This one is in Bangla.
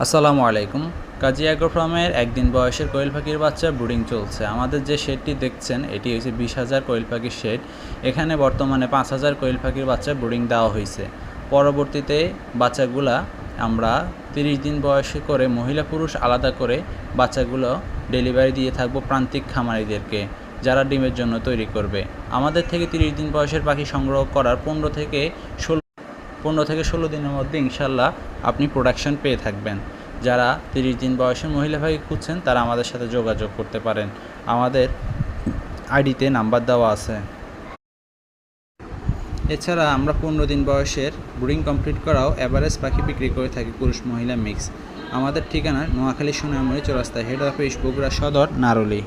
আসসালামু আলাইকুম। কাজী অ্যাগ্রো ফার্মের একদিন বয়সের কোয়েল পাখির বাচ্চা ব্রুডিং চলছে। আমাদের যে শেডটি দেখছেন এটি হচ্ছে 20,000 কোয়েল পাখির শেড। এখানে বর্তমানে 5,000 কোয়েল পাখির বাচ্চা ব্রুডিং দেওয়া হয়েছে। পরবর্তীতে বাচ্চাগুলা আমরা 30 দিন বয়সে করে মহিলা পুরুষ আলাদা করে বাচ্চাগুলো ডেলিভারি দিয়ে থাকবো প্রান্তিক খামারিদেরকে, যারা ডিমের জন্য তৈরি করবে। আমাদের থেকে 30 দিন বয়সের পাখি সংগ্রহ করার 15 থেকে 16 দিনের মধ্যে ইনশাল্লাহ আপনি প্রোডাকশন পেয়ে থাকবেন। যারা 30 দিন বয়সের মহিলা পাখি খুঁজছেন তারা আমাদের সাথে যোগাযোগ করতে পারেন। আমাদের আইডিতে নাম্বার দেওয়া আছে। এছাড়া আমরা 15 দিন বয়সের ব্রুডিং কমপ্লিট করাও অ্যাভারেজ পাখি বিক্রি করে থাকি পুরুষ মহিলা মিক্স। আমাদের ঠিকানা নোয়াখালী সোনামুড়ি চৌরাস্তা, হেড অফিস বগুড়া সদর, নারুলি।